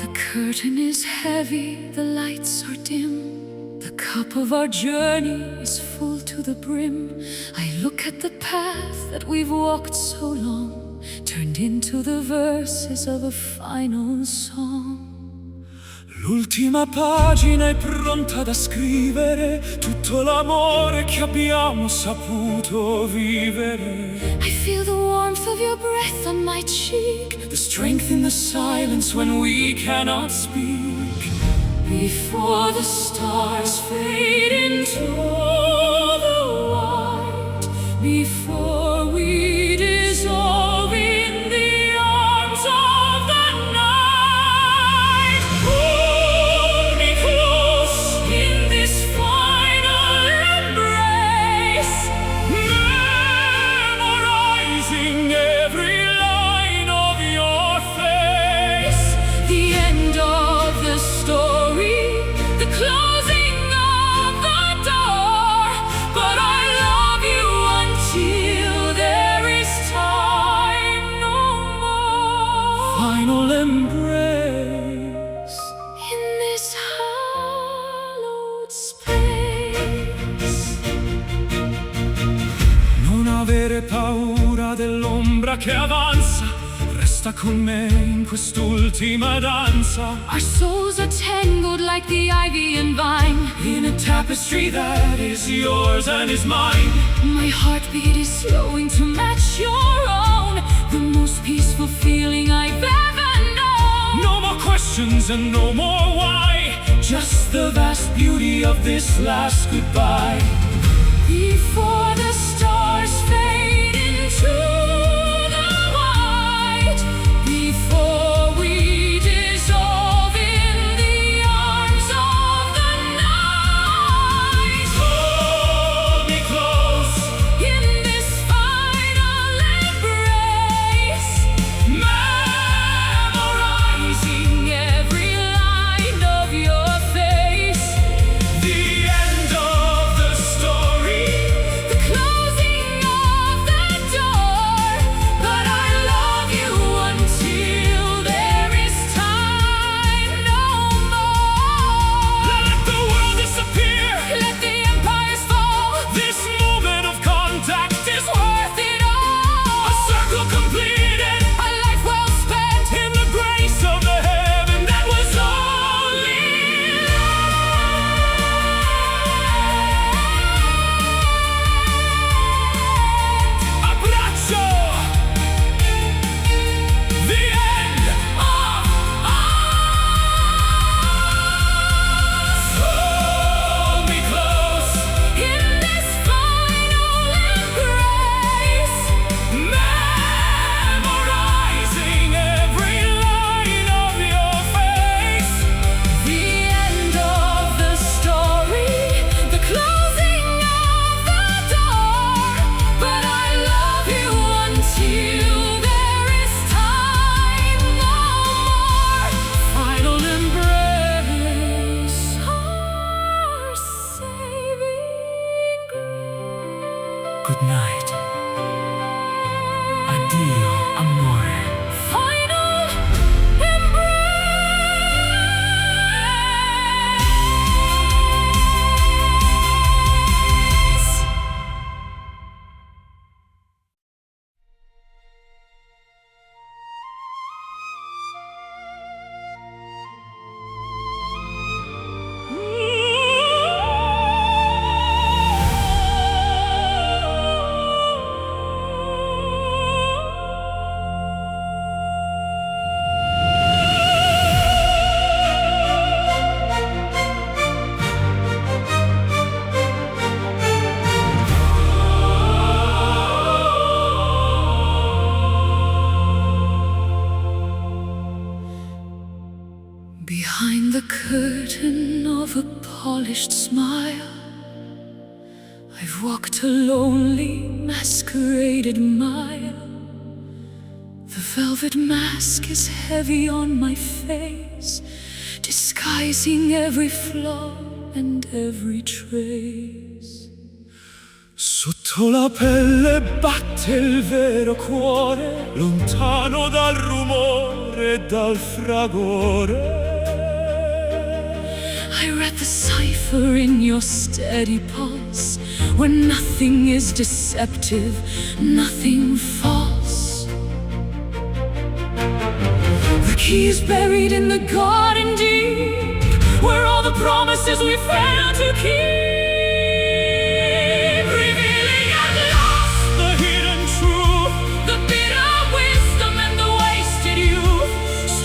The curtain is heavy, the lights are dim. The cup of our journey is full to the brim. I look at the path that we've walked so long, turned into the verses of a final song. l'ultima pagina è pronta da scrivere tutto l'amore che abbiamo saputo vivere. I feel the warmth of your breath on my cheek, The strength in the silence when we cannot speak. before the stars fade into the white, before we dissolve in the arms of the night. Hold me close, In this final embrace, memorizing every line of your face. the end of the story, the closing of the door. But I love you until there is time no more. Final embrace. In this hallowed space, Non avere paura dell'ombra che avanza, resta con me in quest'ultima danza. our souls are tangled like the ivy and vine. In a tapestry that is yours and is mine. My heartbeat is slowing to match your own, the most peaceful feeling I've ever known. No more questions and no more why, just the vast beauty of this last goodbye. Before the stars fade into the white, before we dissolve in the arms of the night. Hold me close, In this final embrace, memorizing every line of your face. the end of the story. The closing Good night. Addio, amore. Final embrace. Behind the curtain of a polished smile, I've walked a lonely, masqueraded mile. The velvet mask is heavy on my face, disguising every flaw and every trace. Sotto la pelle batte il vero cuore, lontano dal rumore e dal fragore. I read the cipher in your steady pulse, where nothing is deceptive, nothing false. The key is buried in the garden deep, where all the promises we failed to keep, revealing at last The hidden truth, the bitter wisdom and the wasted youth.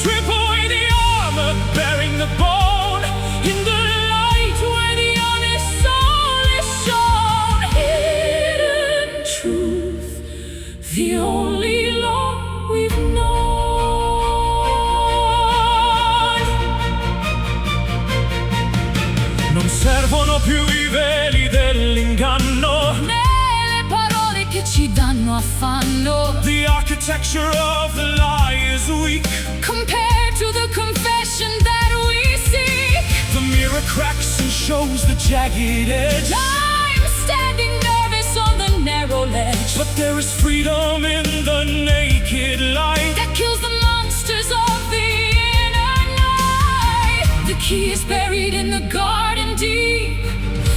strip away the armor, bearing the bone. In the light where the honest soul is shown, hidden truth, the only law we've known. Non servono più i veli dell'inganno. Né le parole che ci danno affanno, The architecture of the lie is weak. compared to the confession that we seek. The mirror cracks and shows the jagged edge. I'm standing nervous on the narrow ledge But there is freedom in the naked light. that kills the monsters of the inner night. The key is buried in the garden deep,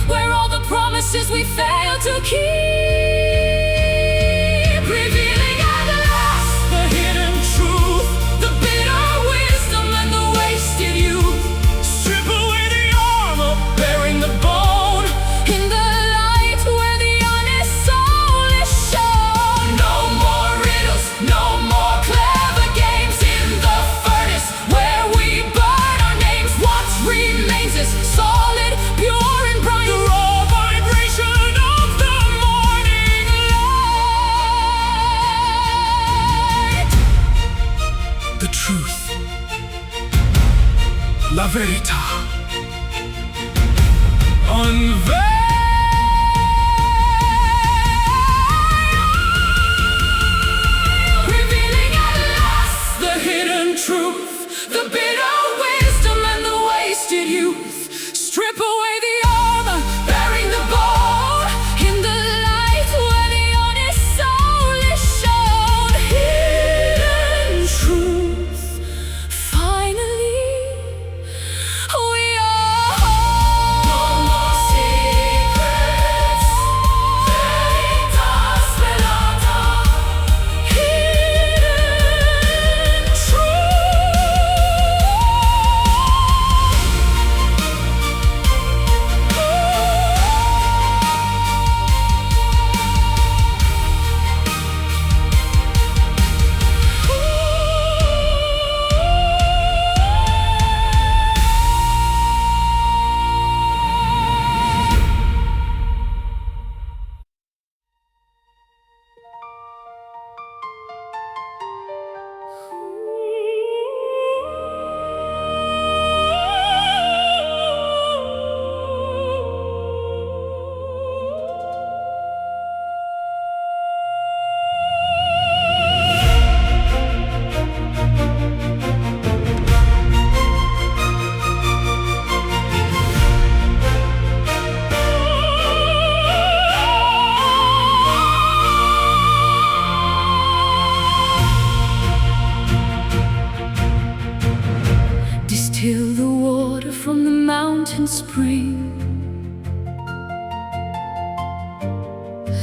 where all the promises we failed to keep, revealing at last The hidden truth, the bitter wisdom and the wasted youth. strip away the armor, bearing the bone. In the light where the honest soul is shown, no more riddles, no more clever games. In the furnace where we burn our names, what remains is solid, pure and bright. The raw vibration of the morning light. The truth, la verità, unveiled. Revealing at last the hidden truth, the bitter wisdom and the wasted youth. Strip away the armor, bearing the bone. In the light where the honest soul is shown, hidden truth. Finally,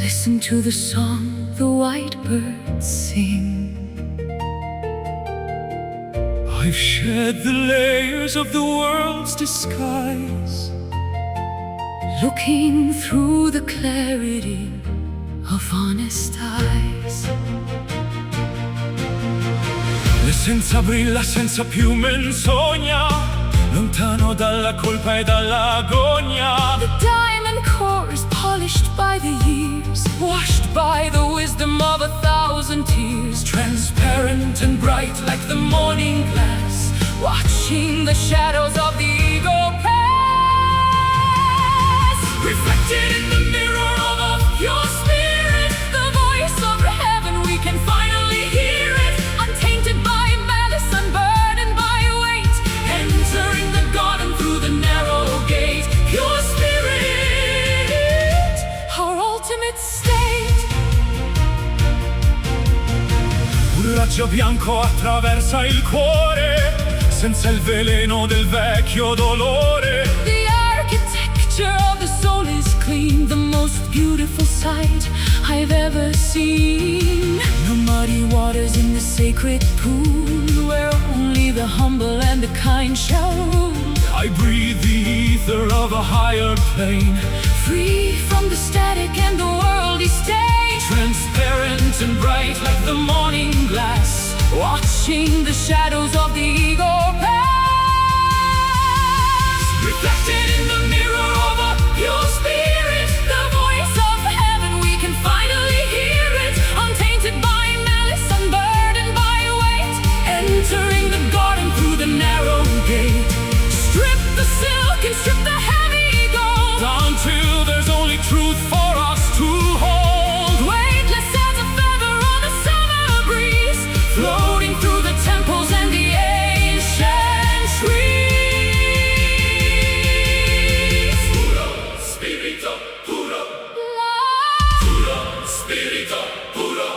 Listen to the song the white birds sing. I've shed the layers of the world's disguise, looking through the clarity of honest eyes. L'essenza brilla senza più menzogna, lontano dalla colpa e dall'agonia. The diamond core is polished by the years, washed by the wisdom of 1,000 tears. Transparent and bright like the morning glass, watching the shadows of the ego pass. reflected in the mirror of a pure spirit. The voice of heaven, we can finally hear it, untainted by malice, unburdened by weight, Entering the garden through the narrow gate. Pure spirit, our ultimate state. un raggio bianco attraversa il cuore, senza il veleno del vecchio dolore. The architecture of the soul is clean, the most beautiful sight I've ever seen. No muddy Waters in the sacred pool, where only the humble and the kind shall rule. I breathe the ether of a higher plane, Free from the static and the worldly state. transparent and bright like the morning glass, Watching the shadows of the ego pass. reflected in the mirror of a pure spirit. The voice of heaven, we can finally hear it, untainted by malice, unburdened by weight, Entering the garden through the narrow gate. strip the silk and strip the heavy gold, Until there's only truth for us to hold. weightless as a feather on a summer breeze, Floating through the temples and the ancient trees. Puro spirito, puro, love, puro spirito, puro,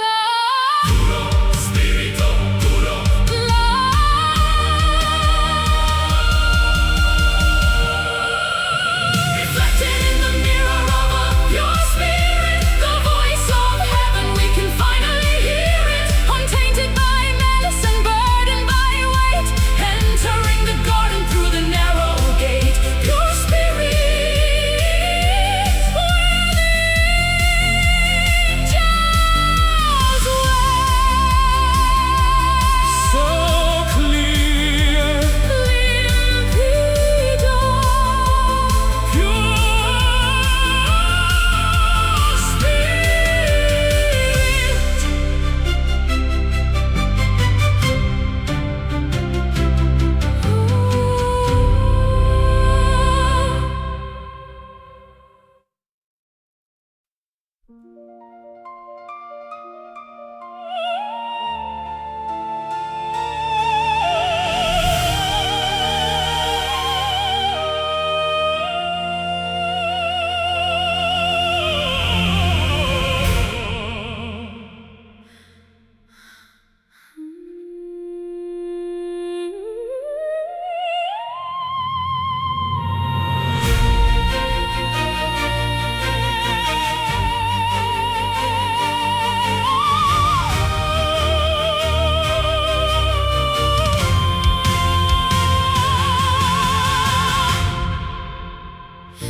love, puro spirito, puro. Reflected in the mirror of a pure spirit. The voice of heaven, we can finally hear it, untainted by malice, unburdened by weight, Entering the garden through the narrow gate. Pure spirit, where the angels wait. so clear, Limpido, pure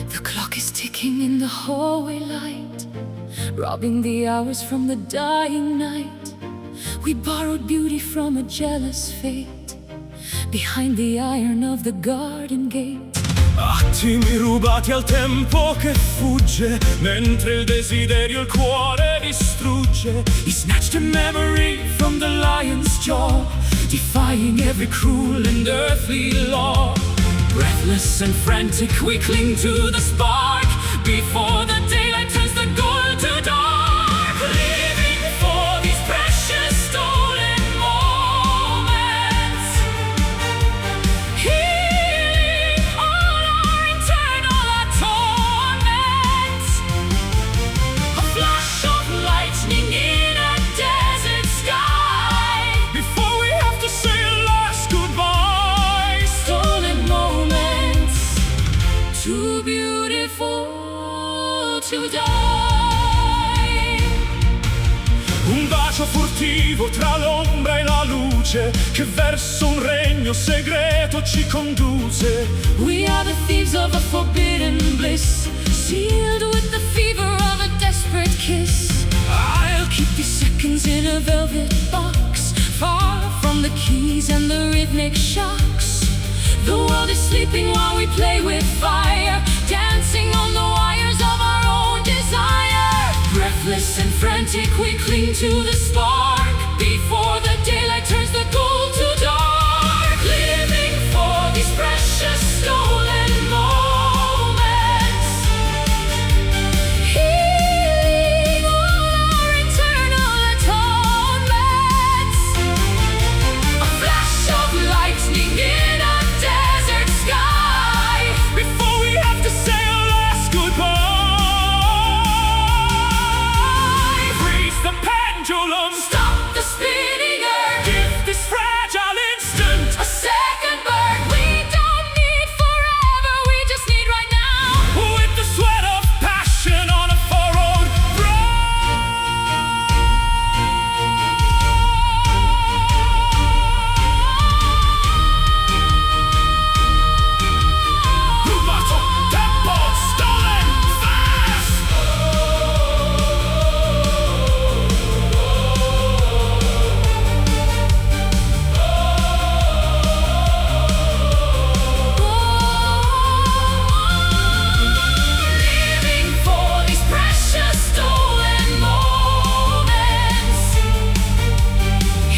The clock is ticking in the hallway light, robbing the hours from the dying night. We borrowed beauty from a jealous fate, behind the iron of the garden gate. attimi rubati al tempo che fugge, mentre il desiderio il cuore distrugge. He snatched a memory from the lion's jaw, defying every cruel and earthly law. Breathless and frantic, we cling to the spark, before the daylight turns the gold to dark. Living for these precious stolen moments, Healing all our internal torments. a flash of lightning in a desert sky, before we have to say a last goodbye. Stolen moments, too beautiful to die. attivo tra l'ombra e la luce, che verso un regno segreto ci conduce. We are the thieves of a forbidden bliss, sealed with the fever of a desperate kiss. I'll keep these seconds in a velvet box, far from the keys and the rhythmic shocks. The world is sleeping while we play with fire, dancing on the wires of our own desire. Breathless and frantic, we cling to the spark, before the daylight turns the gold to dark. Living for these precious stolen moments, healing all our eternal atonements. A flash of lightning in a desert sky, Before we have to say our last goodbye, freeze the pendulum, stop the spinning earth, give this fragile instant a second bird. We don't need forever, we just need right now. with the sweat of passion on a furrowed brow. Rubato, tempo, stolen, fast. Living for these precious stolen moments,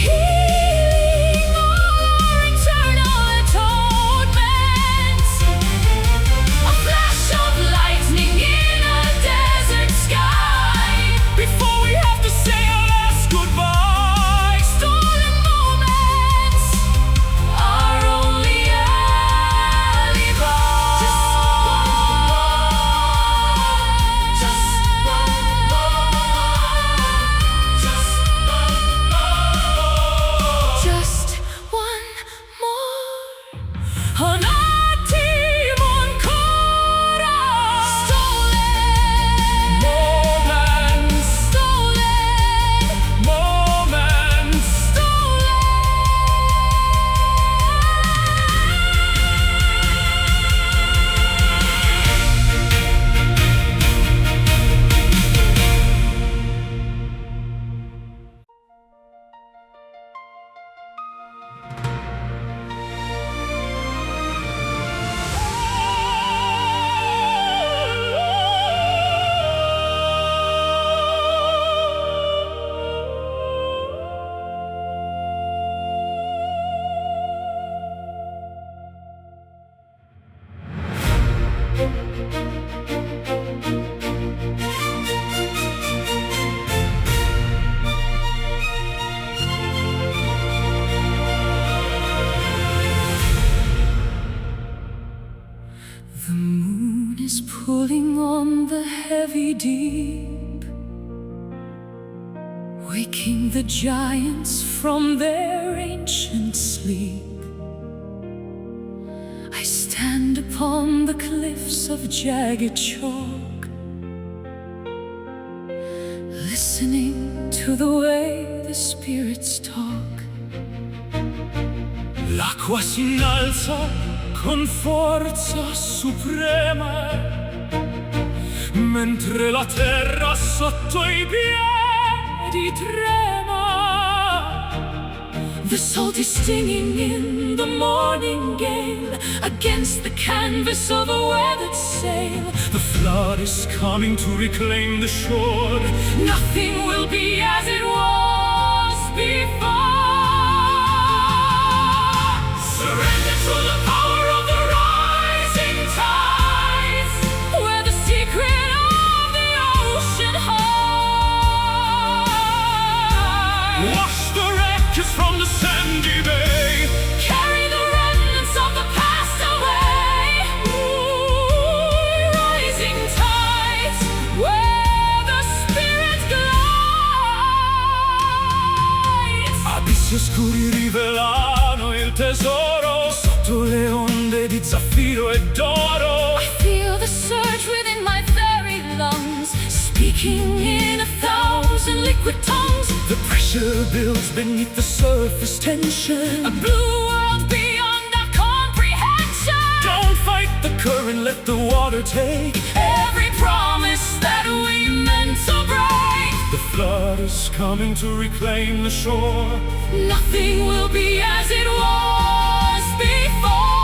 healing all our eternal atonements. A flash of lightning in a desert sky, Before we have to say our last goodbye, stolen moments, our only alibi. Just one more. Un attimo ancora. Stolen moments, stolen moments. The moon is pulling on the heavy deep, waking the giants from their ancient sleep. I stand upon the cliffs of jagged chalk, listening to the way the spirits talk. L'acqua si innalza con forza suprema, mentre la terra sotto i piedi trema. The salt is stinging in the morning gale, against the canvas of a weathered sail. The flood is coming to reclaim the shore. Nothing will be as it was before. Surrender to the power of the rising tides, Where the secret of the ocean hides. wash the wreckage from the sandy bay. Carry the remnants of the past away. Ooh, rising tides, where the spirit glides. Abissi oscuri rivelano il tesoro, sotto le onde di zaffiro e d'oro. I feel the surge within my very lungs, speaking in 1,000 liquid tongues. The precious Pressure builds beneath the surface tension. A blue world beyond our comprehension. Don't fight the current, let the water take Every promise that we meant to break. The flood is coming to reclaim the shore. Nothing will be as it was before.